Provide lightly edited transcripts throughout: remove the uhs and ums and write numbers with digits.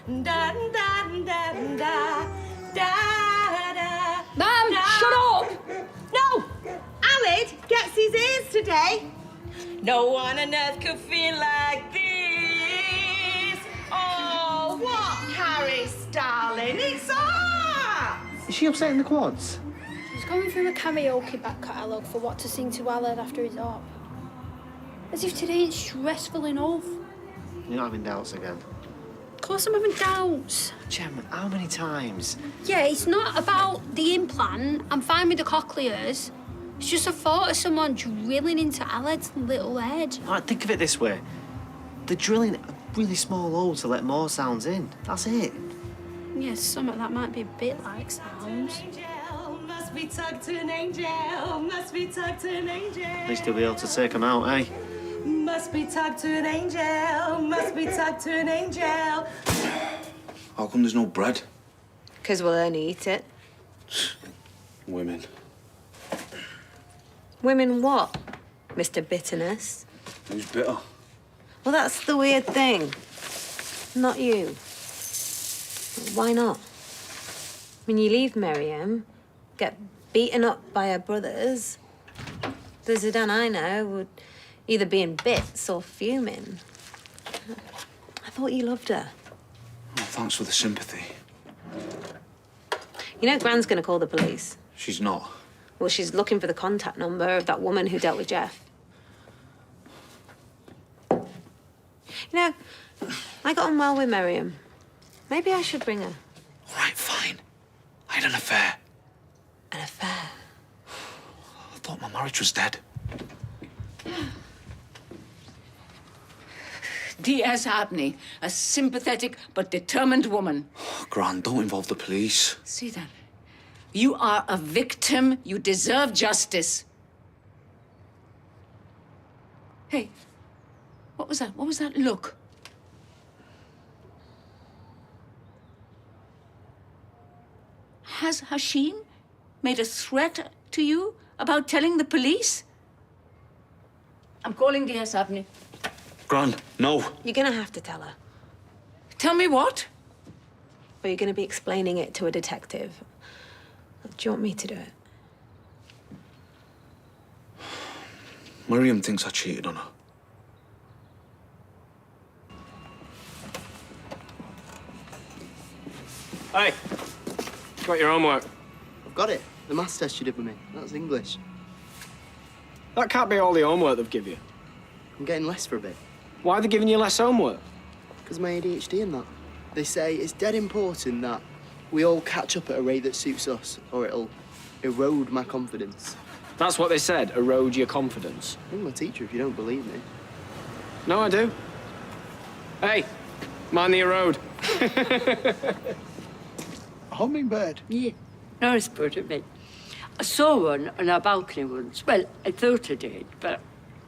Da da da da da da. Mum, shut up! No! Alid gets his ears today. No one on earth could feel like this. Oh, what, Caris, darling? It's art! Is she upsetting the quads? She's going through a karaoke back catalogue for what to sing to Aled after his op. As if today is stressful enough. You're not having doubts again. Of course I'm having doubts. Jem, how many times? Yeah, it's not about the implant. I'm fine with the cochlears. It's just a thought of someone drilling into Aled's little head. All right, think of it this way. They're drilling a really small hole to let more sounds in. That's it. Yeah, some of that might be a bit like sounds. Angel, must be tucked to an angel, must be tucked to an angel. At least he'll be able to take them out, eh? Must be tucked to an angel, must be tucked to an angel. How come there's no bread? 'Cause we'll only eat it. Women. Women what, Mr. Bitterness? Who's bitter? Well, that's the weird thing. Not you. Why not? When you leave Miriam, get beaten up by her brothers, the Zidane I know would either be in bits or fuming. I thought you loved her. Oh, thanks for the sympathy. You know Gran's gonna call the police. She's not. Well, she's looking for the contact number of that woman who dealt with Jeff. You know, I got on well with Miriam. Maybe I should bring her. All right, fine. I had an affair. An affair? I thought my marriage was dead. D.S. Abney, a sympathetic but determined woman. Gran, don't involve the police. See that? You are a victim. You deserve justice. Hey, what was that? What was that look? Has Hashim made a threat to you about telling the police? I'm calling D.S. Abney. Gran, no. You're gonna have to tell her. Tell me what? Or you're gonna be explaining it to a detective. Do you want me to do it? Miriam thinks I cheated on her. Hey, got your homework. I've got it. The maths test you did with me. That's English. That can't be all the homework they've given you. I'm getting less for a bit. Why are they giving you less homework? Because of my ADHD and that. They say it's dead important that we all catch up at a rate that suits us, or it'll erode my confidence. That's what they said, erode your confidence. I'm my teacher if you don't believe me. No, I do. Hey, mind the road. A hummingbird? Yeah, nice bird, isn't it? I saw one on our balcony once. Well, I thought I did, but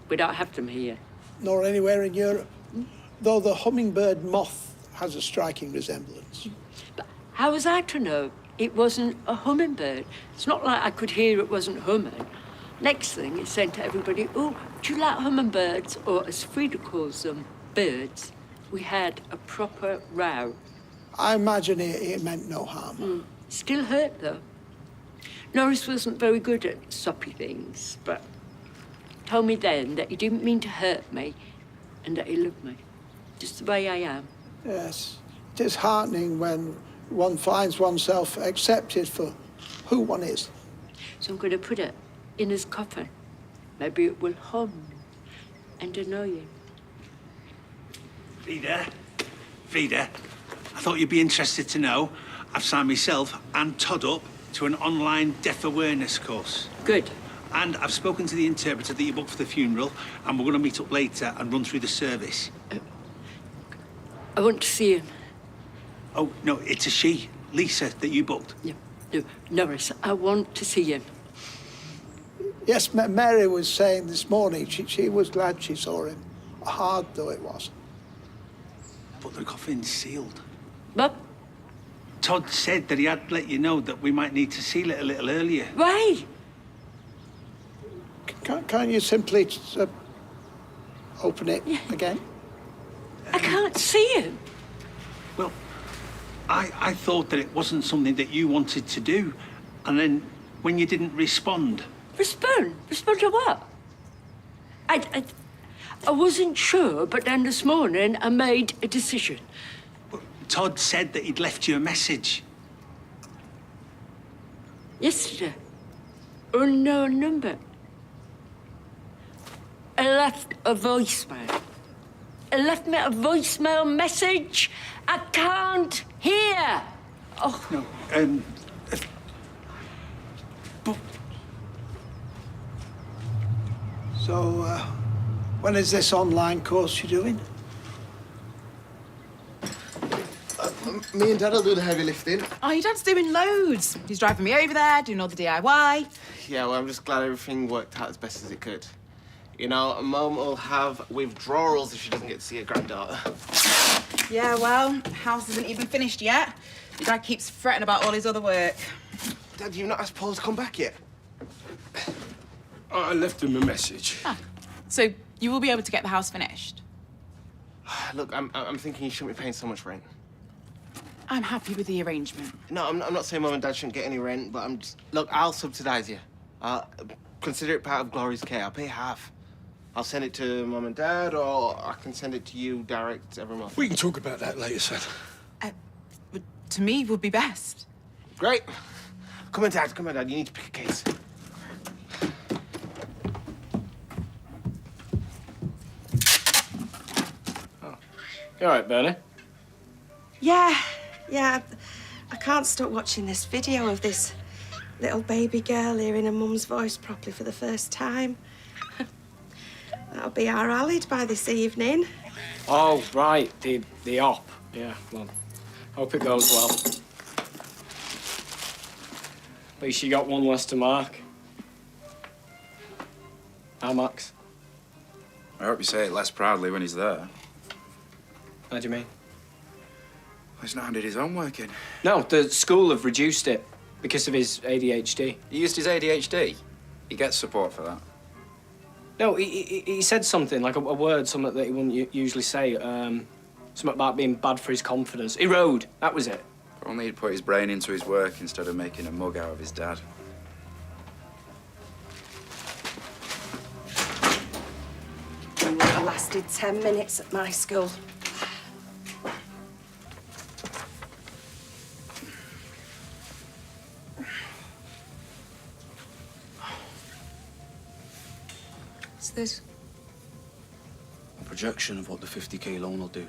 we don't have them here. Nor anywhere in Europe. Though the hummingbird moth has a striking resemblance. But how was I to know it wasn't a hummingbird? It's not like I could hear it wasn't humming. Next thing, it said to everybody, oh, do you like hummingbirds? Or as Frida calls them, birds. We had a proper row. I imagine it meant no harm. Still hurt, though. Norris wasn't very good at soppy things, but told me then that he didn't mean to hurt me and that he loved me, just the way I am. Yes, it is heartening when one finds oneself accepted for who one is. So I'm going to put it in his coffin. Maybe it will hum and annoy him. Frida, I thought you'd be interested to know I've signed myself and Todd up to an online deaf awareness course. Good. And I've spoken to the interpreter that you booked for the funeral, and we're going to meet up later and run through the service. I want to see him. Oh, no, it's a she, Lisa, that you booked. No, Norris, I want to see him. Yes, Mary was saying this morning she was glad she saw him, hard though it was. But the coffin's sealed. What? Todd said that he had let you know that we might need to seal it a little earlier. Why? Can't you simply open it again? I can't see him. Well, I thought that it wasn't something that you wanted to do. And then when you didn't respond... Respond? Respond to what? I wasn't sure, but then this morning I made a decision. Todd said that he'd left you a message. Yesterday. Unknown number. I left a voicemail. I left me a voicemail message. I can't hear. Oh. No, So, when is this online course you're doing? Me and Dad will do the heavy lifting. Oh, your dad's doing loads. He's driving me over there, doing all the DIY. Yeah, well, I'm just glad everything worked out as best as it could. You know, Mum will have withdrawals if she doesn't get to see her granddaughter. Yeah, well, house isn't even finished yet. Your dad keeps fretting about all his other work. Dad, you've not asked Paul to come back yet? I left him a message. Ah, so you will be able to get the house finished? Look, I'm thinking you shouldn't be paying so much rent. I'm happy with the arrangement. No, I'm not saying Mum and Dad shouldn't get any rent, but I'm just... Look, I'll subsidise you. Consider it part of Glory's care. I'll pay half. I'll send it to Mum and Dad, or I can send it to you direct every month. We can talk about that later, son. To me, would be best. Great. Come on, Dad. Come on, Dad. You need to pick a case. Oh. You all right, Bernie? Yeah. I can't stop watching this video of this little baby girl hearing her mum's voice properly for the first time. That'll be our Alid by this evening. Oh, right. The op. Yeah, well, hope it goes well. At least you got one less to mark. How, Max? I hope you say it less proudly when he's there. How do you mean? He's not handed his homework in. No, the school have reduced it because of his ADHD. He used his ADHD. He gets support for that. No, he said something, like a word, something that he wouldn't usually say. Something about being bad for his confidence. Erode, that was it. If only he'd put his brain into his work instead of making a mug out of his dad. You would have lasted 10 minutes at my school. What's this? A projection of what the 50k loan will do.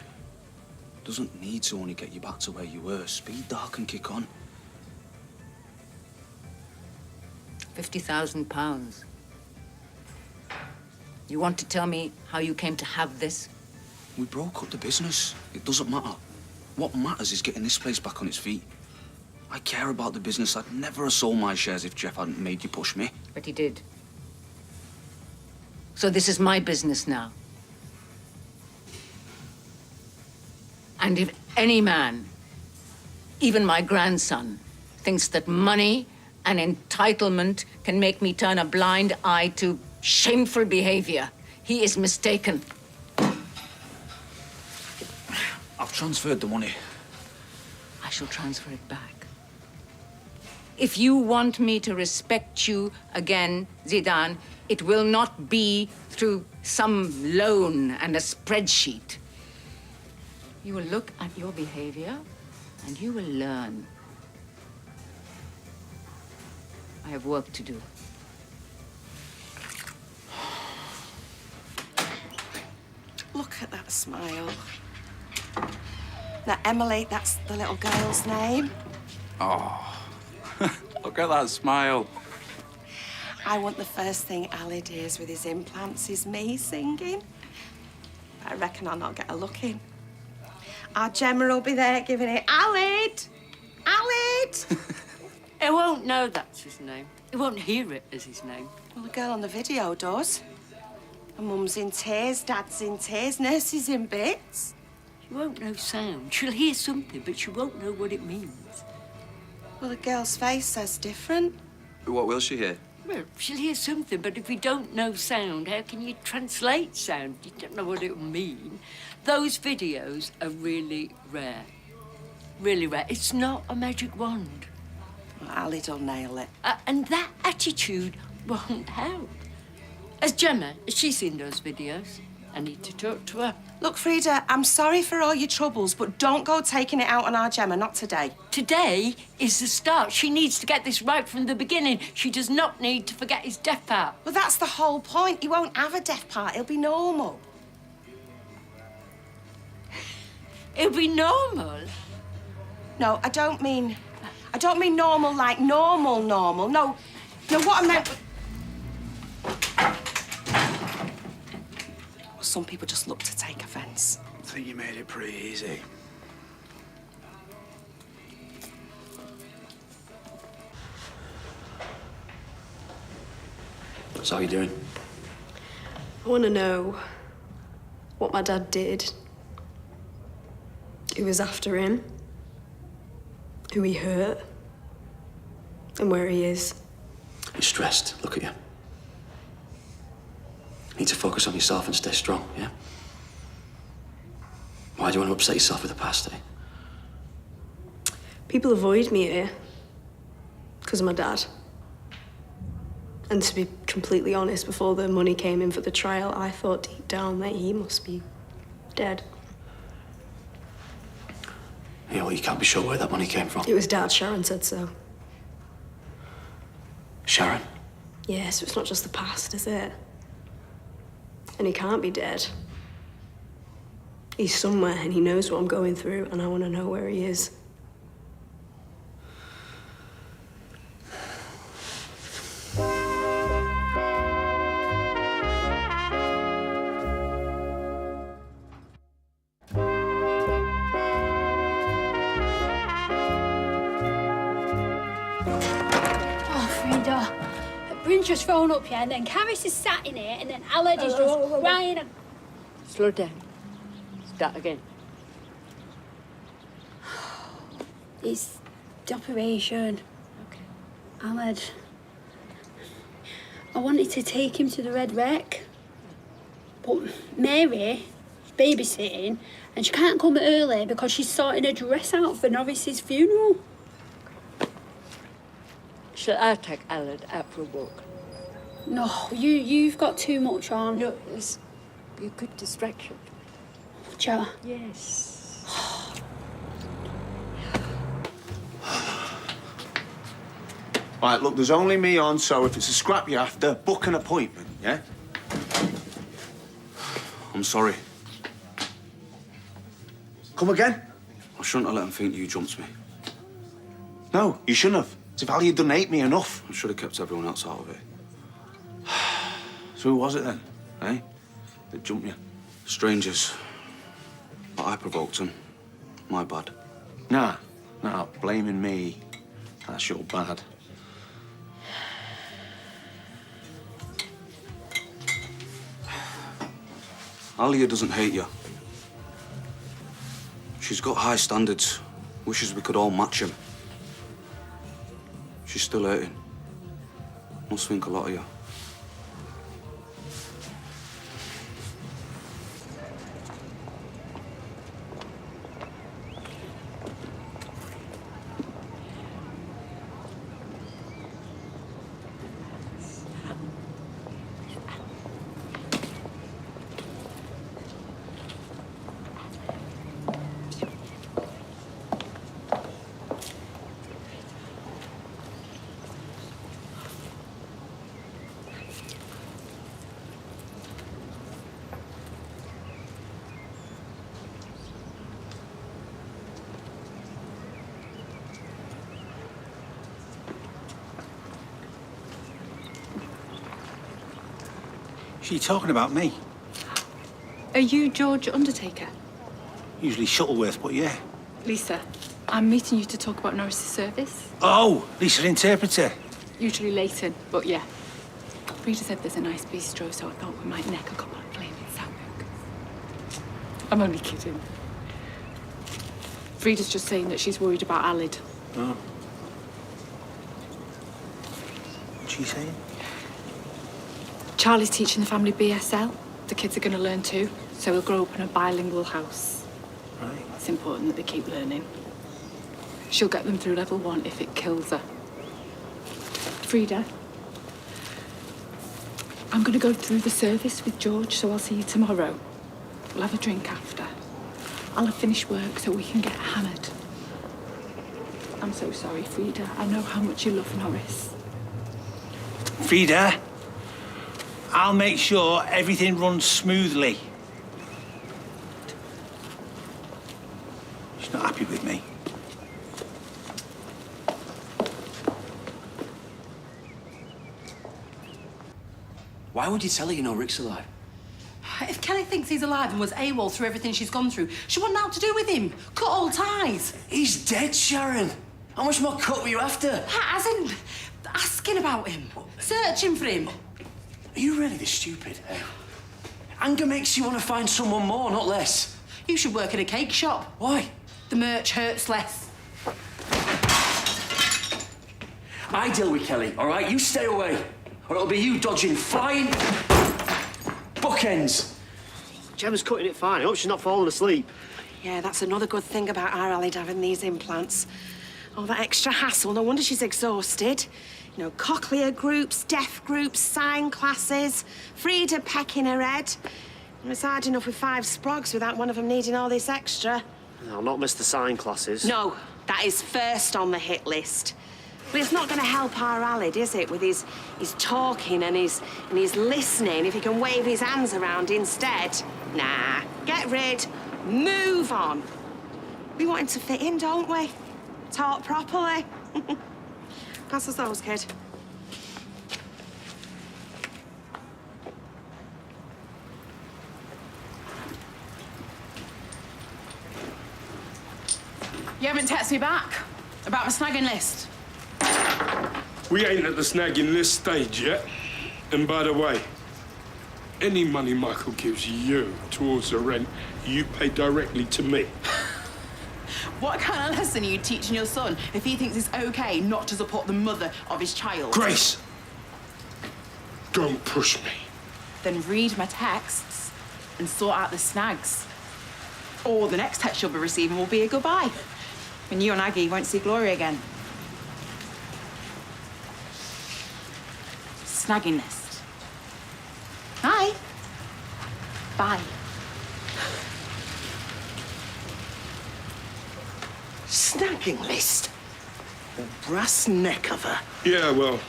Doesn't need to only get you back to where you were. Speed dark and kick on. £50,000. You want to tell me how you came to have this? We broke up the business. It doesn't matter. What matters is getting this place back on its feet. I care about the business. I'd never have sold my shares if Jeff hadn't made you push me. But he did. So this is my business now. And if any man, even my grandson, thinks that money and entitlement can make me turn a blind eye to shameful behavior, he is mistaken. I've transferred the money. I shall transfer it back. If you want me to respect you again, Zidane, it will not be through some loan and a spreadsheet. You will look at your behavior and you will learn. I have work to do. Look at that smile. Now, Emily, that's the little girl's name. Oh, look at that smile. I want the first thing Alid hears with his implants is me singing. I reckon I'll not get a look in. Our Gemma will be there giving it, Alid! Alid! He won't know that's his name. He won't hear it as his name. Well, the girl on the video does. Her mum's in tears, dad's in tears, nurse is in bits. She won't know sound. She'll hear something, but she won't know what it means. Well, the girl's face says different. What will she hear? Well, she'll hear something, but if you don't know sound, how can you translate sound? You don't know what it'll mean. Those videos are really rare. really, Red, it's not a magic wand. Well, Alid'll nail it. And that attitude won't help. Has Gemma, has she seen those videos? I need to talk to her. Look, Frida, I'm sorry for all your troubles, but don't go taking it out on our Gemma, not today. Today is the start. She needs to get this right from the beginning. She does not need to forget his death part. Well, that's the whole point. He won't have a death part. He'll be normal. It'll be normal. No, I don't mean normal like normal. No, what I meant... Well, some people just look to take offence. I think you made it pretty easy. So how you doing? I want to know what my dad did, who was after him, who he hurt, and where he is. You're stressed. Look at you. You need to focus on yourself and stay strong, yeah? Why do you want to upset yourself with the past, eh? People avoid me here because of my dad. And to be completely honest, before the money came in for the trial, I thought deep down that he must be dead. Yeah, well, you can't be sure where that money came from. It was Dad. Sharon said so. Sharon? Yeah, so it's not just the past, is it? And he can't be dead. He's somewhere and he knows what I'm going through, and I want to know where he is. Bryn's just thrown up here, and then Caris is sat in it, and then Aled is just crying. Slow down. Start again. It's the operation. Okay. Aled, I wanted to take him to the Red Wreck, but Mary is babysitting, and she can't come early because she's sorting a dress out for Norris's funeral. Shall I take Aled out for a walk? No, you've got too much on. No, it's be a good distraction. Joe. Yes. Right, look, there's only me on, so if it's a scrap you're after, book an appointment, yeah? I'm sorry. Come again? I shouldn't have let him think you jumped me. No, you shouldn't have. If done hate me enough. I should have kept everyone else out of it. So who was it then, eh? That jumped you? Strangers. But I provoked them. My bad. Nah, blaming me. That's your bad. Alia doesn't hate you. She's got high standards. Wishes we could all match him. She's still hurting. Must think a lot of you. She talking about me? Are you George Undertaker? Usually Shuttleworth, but yeah. Lisa, I'm meeting you to talk about Norris's service. Oh, Lisa, interpreter. Usually Leighton, but yeah. Frida said there's a nice bistro, so I thought we might neck a couple of flaming sandwiches. I'm only kidding. Frida's just saying that she's worried about Aled. Oh. What's she saying? Charlie's teaching the family BSL. The kids are going to learn too, so we'll grow up in a bilingual house. Right. It's important that they keep learning. She'll get them through level 1 if it kills her. Frida, I'm going to go through the service with George, so I'll see you tomorrow. We'll have a drink after. I'll have finished work so we can get hammered. I'm so sorry, Frida. I know how much you love Norris. Frida, I'll make sure everything runs smoothly. She's not happy with me. Why would you tell her you know Rick's alive? If Kelly thinks he's alive and was AWOL through everything she's gone through, she wouldn't know what to do with him. Cut all ties. He's dead, Sharon. How much more cut were you after? As in, asking about him, searching for him. Are you really this stupid? Anger makes you want to find someone more, not less. You should work in a cake shop. Why? The merch hurts less. I deal with Kelly, all right? You stay away, or it'll be you dodging flying bookends. Gemma's cutting it fine. I hope she's not falling asleep. Yeah, that's another good thing about our Allied having these implants. All that extra hassle, no wonder she's exhausted. You know, cochlear groups, deaf groups, sign classes, Frida pecking her head. It's hard enough with 5 sprogs without one of them needing all this extra. I'll not miss the sign classes. No, that is first on the hit list. But it's not going to help our Allied, is it, with his talking and his listening, if he can wave his hands around instead? Nah, get rid, move on. We want him to fit in, don't we? Talk properly. Pass us those, kid. You haven't texted me back about my snagging list. We ain't at the snagging list stage yet. And by the way, any money Michael gives you towards the rent, you pay directly to me. What kind of lesson are you teaching your son if he thinks it's okay not to support the mother of his child? Grace! Don't push me. Then read my texts and sort out the snags. Or the next text you'll be receiving will be a goodbye. And you and Aggie won't see Glory again. Snagging list. Hi. Bye. Snagging list? The brass neck of her. Yeah, well,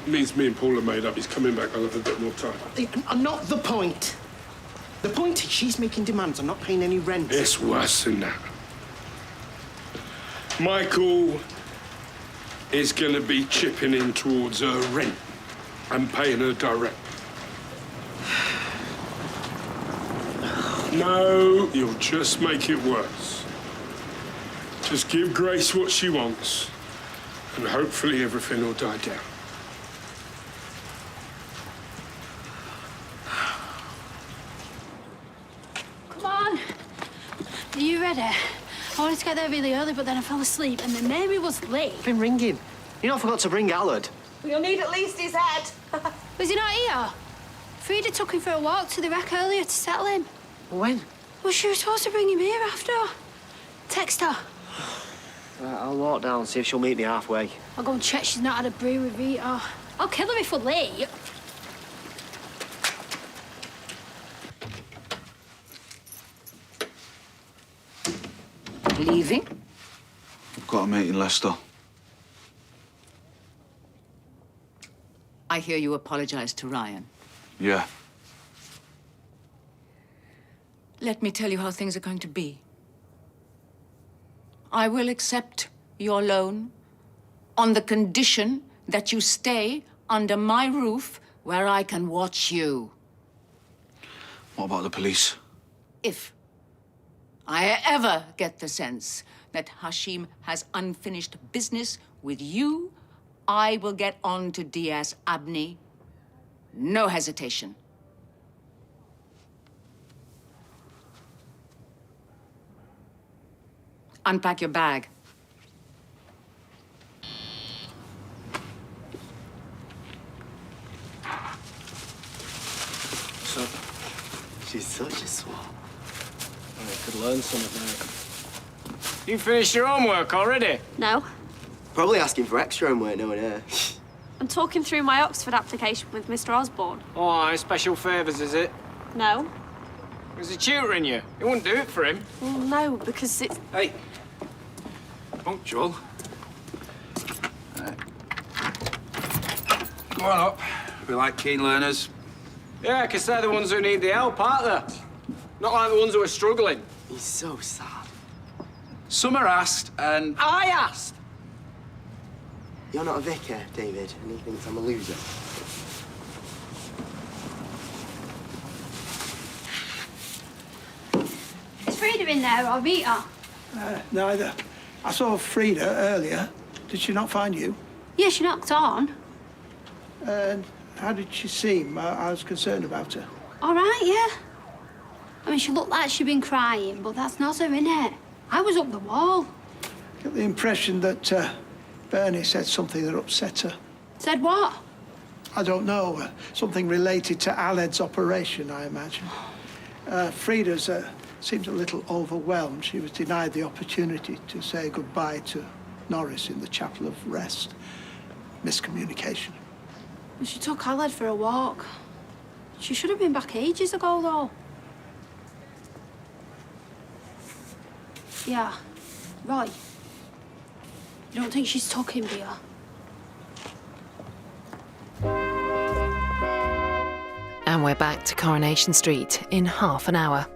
means me and Paul are made up. He's coming back. I'll have a bit more time. Not the point. The point is she's making demands on not paying any rent. It's worse than that. Michael is going to be chipping in towards her rent and paying her direct. No, you'll just make it worse. Just give Grace what she wants, and hopefully everything will die down. Come on. Are you ready? I wanted to get there really early, but then I fell asleep, and then Mary was late. Been ringing. You not forgot to bring Allard. We'll need at least his head. Was he not here? Frida took him for a walk to the wreck earlier to settle him. When? Well, she was supposed to bring him here after. Text her. Right, I'll walk down and see if she'll meet me halfway. I'll go and check she's not had a brew with Rita. I'll kill her if we're late. Leaving? I've got a mate in Leicester. I hear you apologised to Ryan. Yeah. Let me tell you how things are going to be. I will accept your loan on the condition that you stay under my roof where I can watch you. What about the police? If I ever get the sense that Hashim has unfinished business with you, I will get on to Diaz Abney. No hesitation. Unpack your bag. So, she's such a swab. I could learn something there. You finished your homework already? No. Probably asking for extra homework, no one here. I'm talking through my Oxford application with Mr. Osborne. Oh, aye, special favours, is it? No. Was he tutoring you? You wouldn't do it for him. Well, no, because it's... Hey. Punctual. Right. Go on up. We like keen learners. Yeah, because they're the ones who need the help, aren't they? Not like the ones who are struggling. He's so sad. Some are asked, and... I asked! You're not a vicar, David, and he thinks I'm a loser. Is Frida in there or Rita? Neither. I saw Frida earlier. Did she not find you? Yeah, she knocked on. And how did she seem? I was concerned about her. All right, yeah. I mean, she looked like she'd been crying, but that's not her, innit? I was up the wall. Get the impression that Bernie said something that upset her. Said what? I don't know. Something related to Aled's operation, I imagine. Frida's seems a little overwhelmed. She was denied the opportunity to say goodbye to Norris in the Chapel of Rest. Miscommunication. She took Aled for a walk. She should have been back ages ago, though. Yeah. Roy. You don't think she's took him, do you? And we're back to Coronation Street in half an hour.